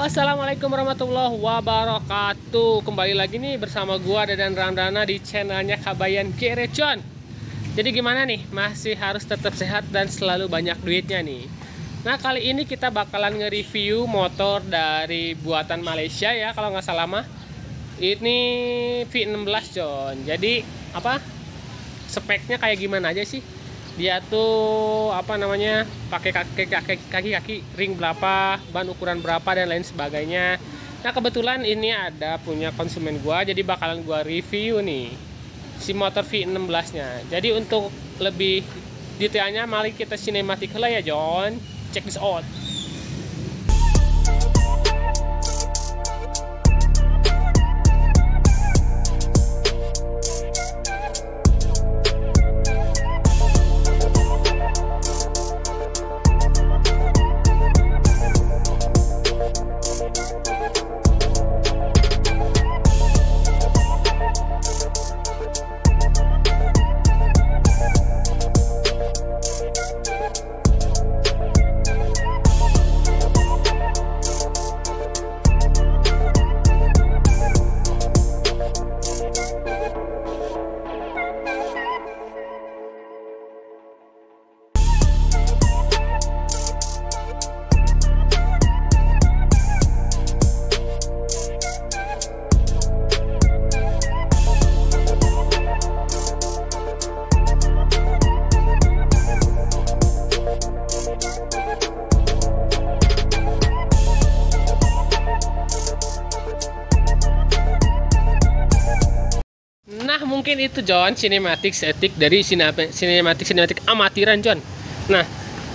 Assalamualaikum warahmatullahi wabarakatuh. Kembali lagi nih bersama gua Dadan Ramdana di channelnya Kabayan Gerecon. Jadi gimana nih? Masih harus tetap sehat dan selalu banyak duitnya nih. Nah, kali ini kita bakalan nge-review motor dari buatan Malaysia ya, kalau nggak salah mah. Ini V16 John. Jadi apa? Speknya kayak gimana aja sih? Dia tuh apa namanya, pakai kaki ring berapa, ban ukuran berapa dan lain sebagainya. Nah, kebetulan ini ada punya konsumen gua, jadi bakalan gua review nih si motor V16 nya. Jadi untuk lebih detailnya mari kita sinematik lah ya John. Check this out. Nah, mungkin itu John sinematik estetik dari sinematik amatiran John. Nah,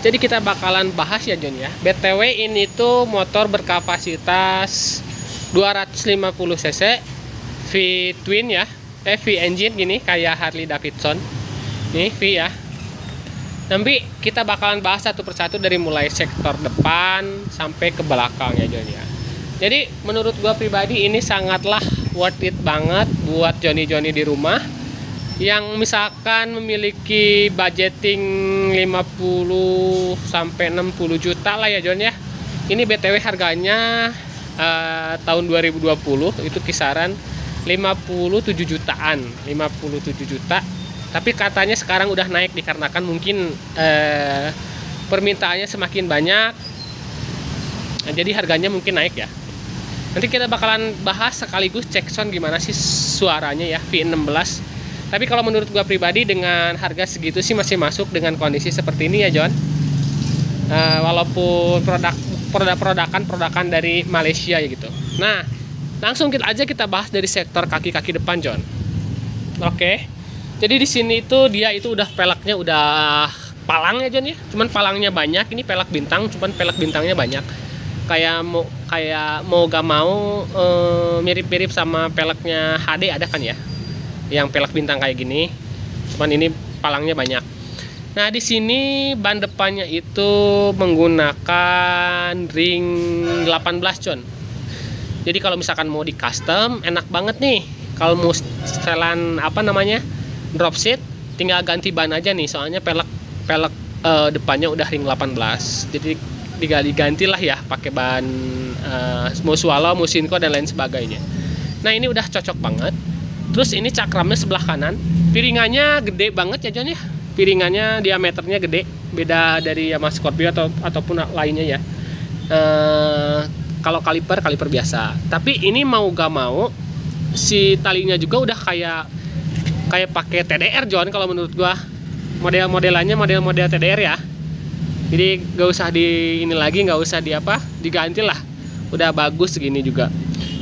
jadi kita bakalan bahas ya John ya. BTW ini tuh motor berkapasitas 250 cc V twin ya. V engine gini kayak Harley Davidson. Nih V ya. Nanti kita bakalan bahas satu persatu dari mulai sektor depan sampai ke belakang ya John ya. Jadi menurut gua pribadi ini sangatlah worth it banget buat Johnny di rumah yang misalkan memiliki budgeting 50 sampai 60 juta lah ya John ya. Ini BTW harganya tahun 2020 itu kisaran 57 jutaan, 57 juta. Tapi katanya sekarang udah naik dikarenakan mungkin permintaannya semakin banyak. Nah, jadi harganya mungkin naik ya. Nanti kita bakalan bahas sekaligus cek sound gimana sih suaranya ya V16. Tapi kalau menurut gua pribadi dengan harga segitu sih masih masuk dengan kondisi seperti ini ya John. Walaupun produkan dari Malaysia ya gitu. Nah, langsung kita bahas dari sektor kaki-kaki depan John. Oke. Jadi di sini tuh dia itu udah peleknya udah palang ya John ya. Cuman palangnya banyak, ini pelek bintang, cuman pelek bintangnya banyak. Kayak mau gak mau mirip-mirip sama peleknya HD ada kan ya, yang pelek bintang kayak gini, cuman ini palangnya banyak. Nah, di sini ban depannya itu menggunakan ring 18 John. Jadi kalau misalkan mau di custom enak banget nih. Kalau mau setelan apa namanya drop seat, tinggal ganti ban aja nih, soalnya pelek depannya udah ring 18. Jadi digantilah ya pakai ban mau swallow, mau Sinco dan lain sebagainya. Nah, ini udah cocok banget. Terus ini cakramnya sebelah kanan, piringannya gede banget ya John ya. Piringannya diameternya gede, beda dari Yamaha Scorpio ataupun lainnya ya. Kalau kaliper biasa. Tapi ini mau gak mau si talinya juga udah kayak pakai TDR John kalau menurut gua. Modelannya model TDR ya. Jadi nggak usah nggak usah diganti lah, udah bagus segini juga.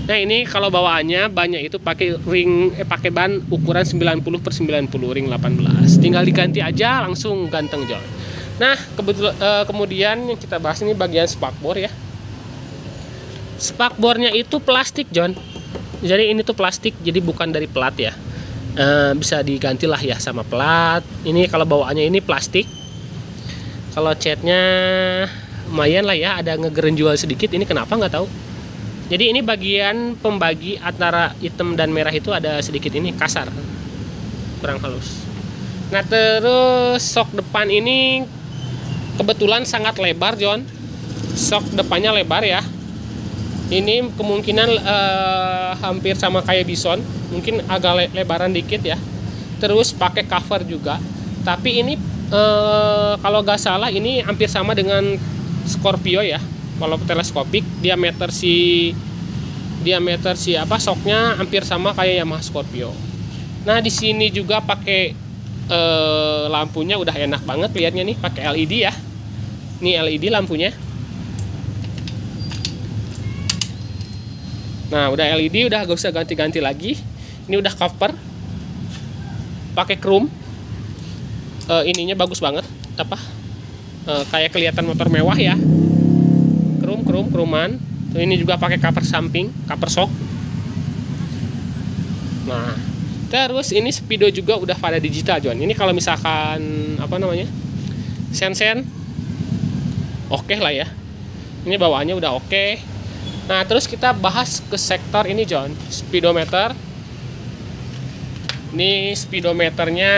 Nah, ini kalau bawaannya banyak itu pakai ban ukuran 90/90 ring 18, tinggal diganti aja langsung ganteng John. Nah, kemudian yang kita bahas ini bagian spakbor ya. Spakbornya itu plastik John, jadi ini tuh plastik, jadi bukan dari plat ya. Bisa digantilah ya sama plat. Ini kalau bawaannya ini plastik. Kalau catnya lumayan lah ya, ada ngegerenjual sedikit. Ini kenapa nggak tahu. Jadi ini bagian pembagi antara hitam dan merah itu ada sedikit ini kasar, kurang halus. Nah, terus sok depan ini kebetulan sangat lebar John. Sok depannya lebar ya. Ini kemungkinan hampir sama kayak Bison, mungkin agak lebaran dikit ya. Terus pakai cover juga. Tapi ini kalau nggak salah ini hampir sama dengan Scorpio ya. Kalau teleskopik diameter si soknya hampir sama kayak Yamaha Scorpio. Nah di sini juga pakai lampunya udah enak banget lihatnya nih, pakai LED ya. Ini LED lampunya. Nah udah LED, udah gak usah ganti-ganti lagi. Ini udah cover pakai chrome. Ininya bagus banget, kayak kelihatan motor mewah ya. Chroman. Ini juga pakai cover samping, cover shock. Nah terus ini speedo juga udah pada digital John. Ini kalau misalkan sen oke lah ya. Ini bawaannya udah oke. Nah terus kita bahas ke sektor ini John, speedometer. Ini speedometernya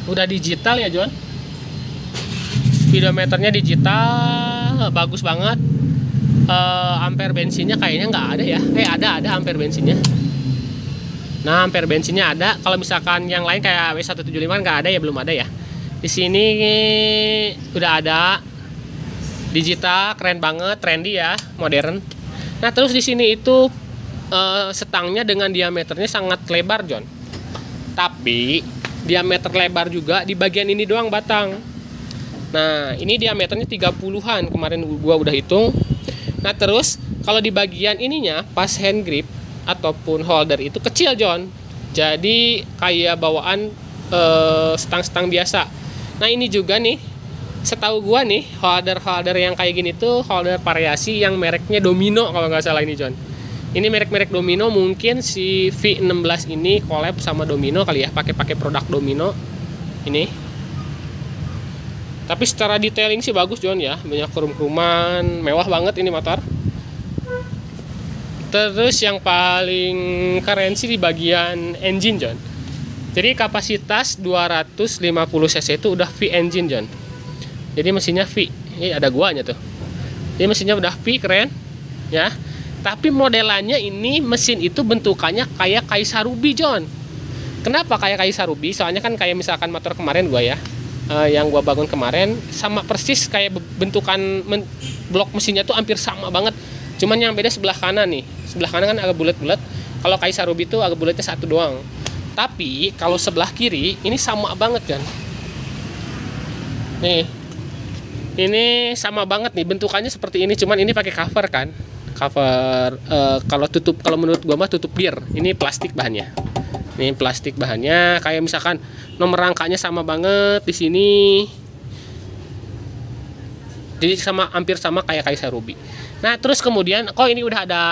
udah digital ya John. Speedometernya digital, bagus banget. Ampere bensinnya kayaknya nggak ada ya. Ada ampere bensinnya. Nah ampere bensinnya ada. Kalau misalkan yang lain kayak W175 nggak ada ya, belum ada ya. Di sini udah ada. Digital, keren banget, trendy ya, modern. Nah terus di sini itu setangnya dengan diameternya sangat lebar John. Tapi diameter lebar juga di bagian ini doang batang. Nah ini diameternya 30-an, kemarin gua udah hitung. Nah terus kalau di bagian ininya pas hand grip ataupun holder itu kecil John. Jadi kayak bawaan stang-stang biasa. Nah ini juga nih, setahu gua nih holder yang kayak gini tuh holder variasi yang mereknya Domino kalau nggak salah ini John. Ini merek Domino, mungkin si V16 ini collab sama Domino kali ya, pakai produk Domino ini. Tapi secara detailing sih bagus John ya, banyak krum-kruman, mewah banget ini motor. Terus yang paling keren sih di bagian engine John. Jadi kapasitas 250 cc itu udah V engine John. Jadi mesinnya V, ini ada guanya tuh. Ini mesinnya udah V, keren ya. Tapi modelannya ini mesin itu bentukannya kayak Kaisa Ruby John. Kenapa kayak Kaisa Ruby? Soalnya kan kayak misalkan motor kemarin gua ya, yang gua bangun kemarin sama persis kayak bentukan blok mesinnya tuh hampir sama banget. Cuman yang beda sebelah kanan nih. Sebelah kanan kan agak bulat-bulat. Kalau Kaisa Ruby tuh agak bulatnya satu doang. Tapi kalau sebelah kiri ini sama banget kan. Nih. Ini sama banget nih, bentukannya seperti ini, cuman ini pakai cover kan. Cover kalau menurut gua mah tutup gear. Ini plastik bahannya. Ini plastik bahannya, kayak misalkan nomor rangkanya sama banget di sini. Jadi hampir sama kayak Kaisa Ruby. Nah, terus kemudian ini udah ada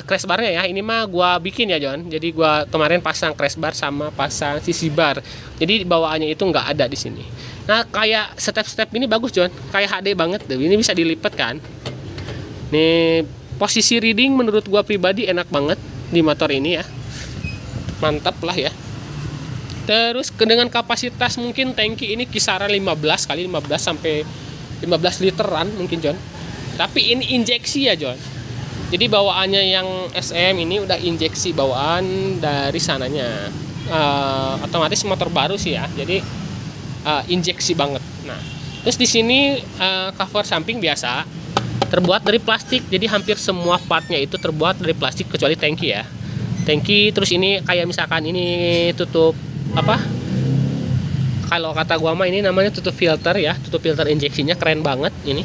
crash barnya ya. Ini mah gua bikin ya, John. Jadi gua kemarin pasang crash bar sama pasang sisi bar. Jadi bawaannya itu nggak ada di sini. Nah, kayak step-step ini bagus, John. Kayak HD banget deh. Ini bisa dilipat kan. Nih, posisi reading menurut gua pribadi enak banget di motor ini ya. Mantap lah ya. Terus dengan kapasitas mungkin tangki ini kisaran 15 sampai 15 literan mungkin, John. Tapi ini injeksi ya, John. Jadi bawaannya yang SM ini udah injeksi bawaan dari sananya. Otomatis motor baru sih ya. Jadi injeksi banget. Nah, terus di sini cover samping biasa terbuat dari plastik. Jadi hampir semua partnya itu terbuat dari plastik kecuali tangki ya. Tangki, terus ini kayak misalkan ini tutup kalau kata gua mah ini namanya tutup filter ya, tutup filter injeksinya keren banget ini.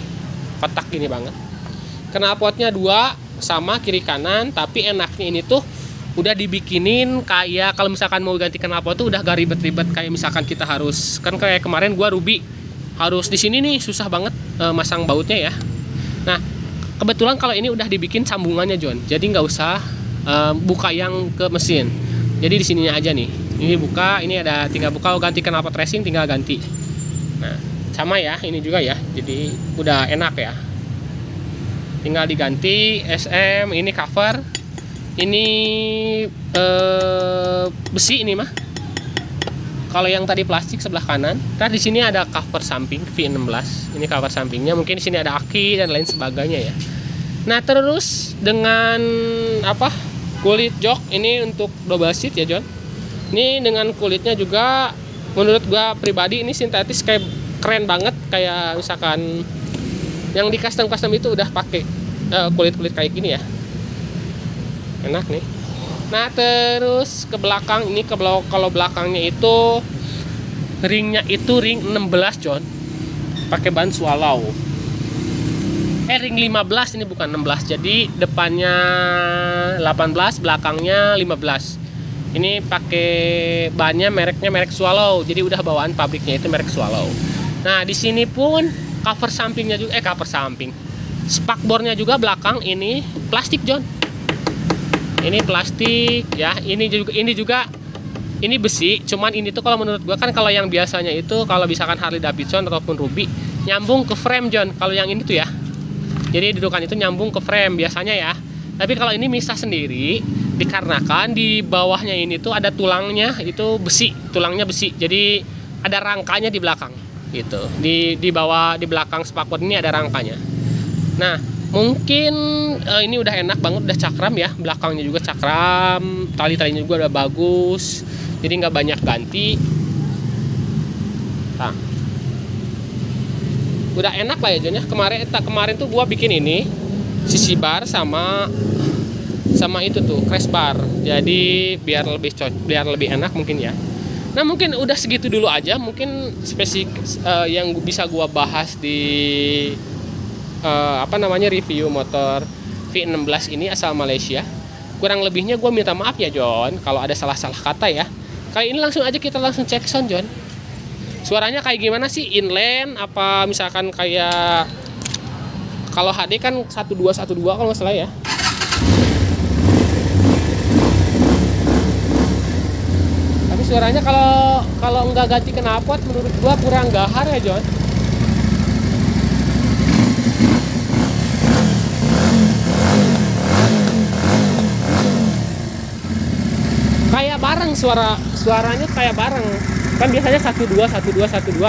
Kotak gini banget. Knalpotnya 2 sama kiri kanan, tapi enaknya ini tuh udah dibikinin kayak kalau misalkan mau ganti knalpot tuh udah gak ribet-ribet kayak misalkan kita harus kan kayak kemarin gua Ruby harus di sini nih susah banget masang bautnya ya. Nah, kebetulan kalau ini udah dibikin sambungannya, John. Jadi nggak usah buka yang ke mesin. Jadi di sininya aja nih. Ini buka, ini ada tinggal buka, ganti knalpot racing tinggal ganti. Nah, sama ya, ini juga ya. Jadi udah enak ya. Tinggal diganti SM, ini cover. Ini besi ini mah. Kalau yang tadi plastik sebelah kanan. Nah, di sini ada cover samping V16. Ini cover sampingnya. Mungkin di sini ada aki dan lain sebagainya ya. Nah terus dengan apa, kulit jok ini untuk double seat ya John. Ini dengan kulitnya juga menurut gua pribadi ini sintetis kayak keren banget, kayak misalkan yang di custom itu udah pakai kulit kayak gini ya, enak nih. Nah terus ke belakang ini, kalau belakangnya itu ringnya itu ring 16 John, pakai ban swallow. Ring 15 ini bukan 16. Jadi depannya 18, belakangnya 15. Ini pakai bannya mereknya merek Swallow. Jadi udah bawaan pabriknya itu merek Swallow. Nah, di sini pun cover sampingnya juga cover samping. Spakbornya juga belakang ini plastik, John. Ini plastik ya. Ini juga ini besi, cuman ini tuh kalau menurut gua kan, kalau yang biasanya itu kalau misalkan Harley Davidson ataupun Ruby nyambung ke frame, John. Kalau yang ini tuh ya, jadi dudukan itu nyambung ke frame biasanya ya. Tapi kalau ini misah sendiri, dikarenakan di bawahnya ini tuh ada tulangnya, itu besi, tulangnya besi. Jadi ada rangkanya di belakang gitu. Di bawah, di belakang spakbor ini ada rangkanya. Nah, mungkin ini udah enak banget, udah cakram ya. Belakangnya juga cakram, tali-talinya juga udah bagus. Jadi nggak banyak ganti. Nah, udah enak lah ya John ya. Kemarin tuh gua bikin ini sisi bar sama itu tuh crash bar, jadi biar lebih enak mungkin ya. Nah mungkin udah segitu dulu aja, mungkin spesifik yang bisa gua bahas di review motor V16 ini asal Malaysia. Kurang lebihnya gua minta maaf ya John kalau ada salah-salah kata ya. Kali ini langsung aja kita cek sound John. Suaranya kayak gimana sih, inline apa misalkan kayak kalau HD kan 1212 kalau nggak salah ya. Tapi suaranya kalau nggak ganti knalpot menurut gua kurang gahar ya John. Kayak bareng, suaranya kayak bareng. Kan biasanya 12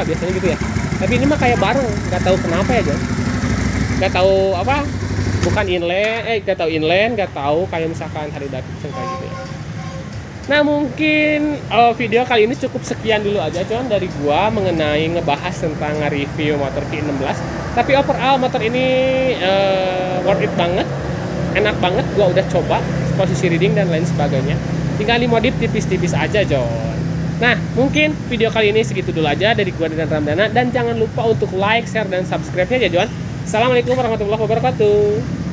biasanya gitu ya. Tapi ini mah kayak bareng, nggak tahu kenapa ya John. Nggak tahu apa, bukan inline, nggak tahu kayak misalkan Harley Davidson kayak gitu ya. Nah mungkin video kali ini cukup sekian dulu aja John dari gua mengenai ngebahas tentang review motor V16. Tapi overall motor ini worth it banget, enak banget. Gua udah coba posisi reading dan lain sebagainya. Tinggal dimodif tipis-tipis aja John. Nah mungkin video kali ini segitu dulu aja dari gua dan Ramdana, dan jangan lupa untuk like, share, dan subscribe-nya ya John. Assalamualaikum warahmatullahi wabarakatuh.